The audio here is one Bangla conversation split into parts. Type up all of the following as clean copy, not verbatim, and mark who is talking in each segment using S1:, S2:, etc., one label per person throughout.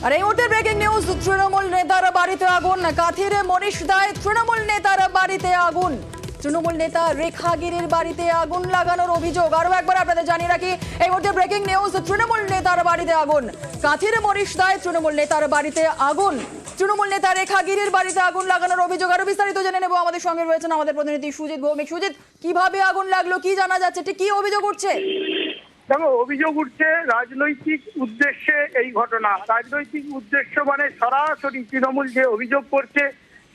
S1: আর এই মুহূর্তে ব্রেকিং নিউজ, তৃণমূল নেতার বাড়িতে আগুন। কাথির মনীষ দায় তৃণমূল নেতার বাড়িতে আগুন। তৃণমূল নেতা রেখা গিরির বাড়িতে আগুন লাগানোর অভিযোগ। আরো একবার আপনাদের জানিয়ে রাখি, এই মুহূর্তে ব্রেকিং নিউজ, তৃণমূল নেতার বাড়িতে আগুন। কাথির মনীষ দায় তৃণমূল নেতার বাড়িতে আগুন। তৃণমূল নেতা রেখা গিরির বাড়িতে আগুন লাগানোর অভিযোগ। আরো বিস্তারিত জেনে নেব, আমাদের সঙ্গে রয়েছেন আমাদের প্রতিনিধি সুজিত ভৌমিক। সুজিত, কিভাবে আগুন লাগলো, কি জানা যাচ্ছে, ঠিক কি অভিযোগ উঠছে?
S2: দেখো, অভিযোগ উঠছে রাজনৈতিক উদ্দেশ্যে এই ঘটনা। রাজনৈতিক উদ্দেশ্য মানে সরাসরি তৃণমূল যে অভিযোগ করছে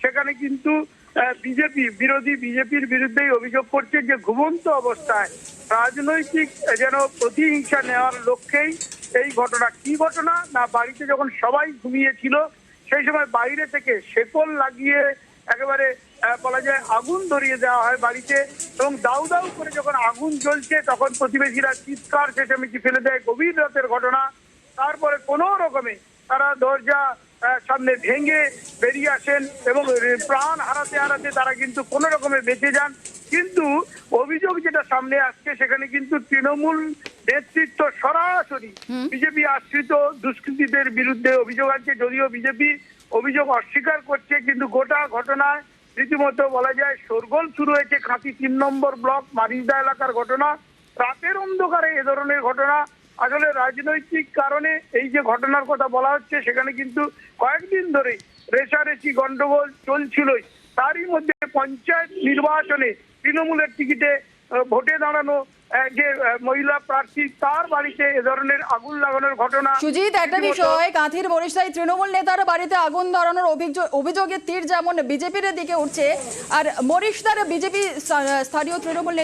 S2: সেখানে কিন্তু বিজেপির বিরুদ্ধেই অভিযোগ করছে যে ঘুমন্ত অবস্থায় রাজনৈতিক যেন প্রতিহিংসা নেওয়ার লক্ষ্যেই এই ঘটনা। কি ঘটনা না, বাড়িতে যখন সবাই ঘুমিয়েছিল সেই সময় বাইরে থেকে শেকল লাগিয়ে একেবারে বলা যায় আগুন ধরিয়ে দেওয়া হয় বাড়িতে, এবং দাউ দাউ করে যখন আগুন জ্বলছে তখন প্রতিবেশীরা চিৎকার চেঁচামেচি ফেলে দেয়। গভীর রাতের ঘটনা। তারপরে কোনো রকমে তারা দরজা সামনে ভেঙে বেরিয়ে আসেন এবং প্রাণ হারাতে হারাতে তারা কিন্তু কোনো রকমে বেঁচে যান। কিন্তু অভিযোগ যেটা সামনে আসছে সেখানে কিন্তু তৃণমূল নেতৃত্ব সরাসরি বিজেপি আশ্রিত দুষ্কৃতীদের বিরুদ্ধে অভিযোগ আছে। যদিও বিজেপি অভিযোগ অস্বীকার করছে, কিন্তু গোটা ঘটনায় রীতিমতো বলা যায় শোরগোল শুরু হয়েছে। কাঁথি 3 নম্বর ব্লক মারিদা এলাকার ঘটনা। রাতের অন্ধকারে এ ধরনের ঘটনা। আসলে রাজনৈতিক কারণে এই যে ঘটনার কথা বলা হচ্ছে সেখানে কিন্তু কয়েকদিন ধরে রেষারেষি গন্ডগোল চলছিলই। তারই মধ্যে পঞ্চায়েত নির্বাচনে তৃণমূলের টিকিটে ভোটে দাঁড়ানো যে মহিলা প্রার্থী তার বাড়িতে এ ধরনের আগুন লাগানোর ঘটনা।
S1: সুজিত, একটা বিষয়, কাঁথির মনীষ দায় তৃণমূল নেতার বাড়িতে আগুন ধরানোর অভিযোগের তীর যেমন বিজেপির দিকে উঠছে, আর মনীষ দার বিজেপি স্থানীয় তৃণমূল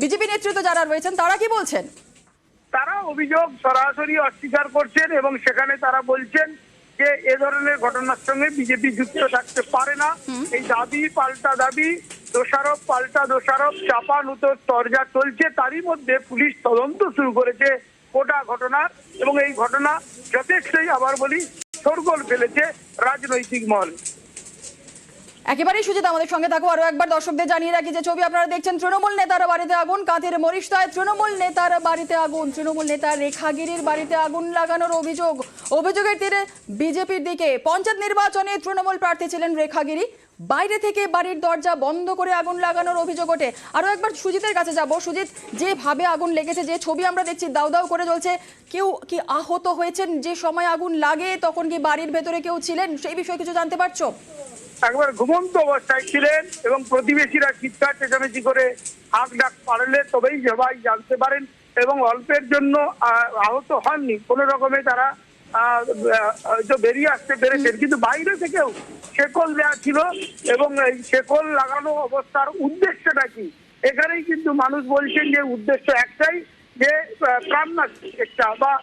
S1: বিজেপি নেতৃত্ব যারা রয়েছেন তারা কি বলছেন?
S2: তারা অভিযোগ সরাসরি অস্বীকার করছেন এবং সেখানে তারা বলছেন যে এ ধরনের ঘটনার সঙ্গে বিজেপি যুক্ত থাকতে পারে না। এই দাবি পাল্টা দাবি, দোষারোপ পাল্টা দোষারোপ, চাপানুতোর তরজা চলছে। তারই মধ্যে পুলিশ তদন্ত শুরু করেছে গোটা ঘটনার, এবং এই ঘটনা যথেষ্টই আবার বলি শোরগোল ফেলেছে রাজনৈতিক মহল।
S1: একেবারেই সুজিত, আমাদের সঙ্গে থাকো। আরো একবার দর্শকদের জানিয়ে রাখি যে ছবি আপনারা দেখছেন, তৃণমূল নেতার বাড়িতে আগুন। কাঁথির মনীষ দায় তৃণমূল নেতার বাড়িতে আগুন। তৃণমূল নেতা রেখা গিরির বাড়িতে আগুন লাগানোর অভিযোগের তীরে বিজেপির দিকে। পঞ্চায়েত নির্বাচনে তৃণমূল প্রার্থী ছিলেন রেখা গিরি। বাইরে থেকে বাড়ির দরজা বন্ধ করে আগুন লাগানোর অভিযোগ ওঠে। আরো একবার সুজিতের কাছে যাব। সুজিত, যেভাবে আগুন লেগেছে, যে ছবি আমরা দেখছি দাউ দাউ করে জ্বলছে, কেউ কি আহত হয়েছেন? যে সময় আগুন লাগে তখন কি বাড়ির ভেতরে কেউ ছিলেন? সেই বিষয়ে কিছু জানতে পারছো?
S2: একবার ঘুমন্ত অবস্থায় ছিলেন এবং প্রতিবেশীরা চিৎকার চেঁচামেচি করে হাঁক ডাক পারলে তবেই সবাই জানতে পারেন, এবং অল্পের জন্য আহত হননি। কোন রকমে তারা বেরিয়ে আসতে পেরেছেন, কিন্তু বাইরে থেকেও শেকল দেওয়া ছিল। এবং এই শেকল লাগানো অবস্থার উদ্দেশ্যটা কি, এখানেই কিন্তু মানুষ বলছেন যে উদ্দেশ্য একটাই, যে প্রাণনাশের চেষ্টা বা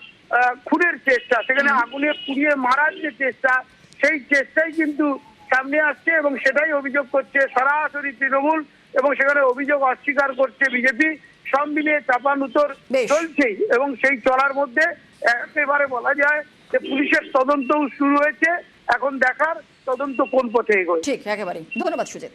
S2: খুনের চেষ্টা। সেখানে আগুনে পুড়িয়ে মারার যে চেষ্টা, সেই চেষ্টাই কিন্তু সামনে আসছে এবং সেটাই অভিযোগ করছে সরাসরি তৃণমূল, এবং সেখানে অভিযোগ অস্বীকার করছে বিজেপি। সব মিলিয়ে চাপানুতোর চলছেই, এবং সেই চলার মধ্যে একেবারে বলা যায় যে পুলিশের তদন্তও শুরু হয়েছে। এখন দেখার তদন্ত কোন পথে এগোয়।
S1: ঠিক, একেবারে। ধন্যবাদ সুজিত।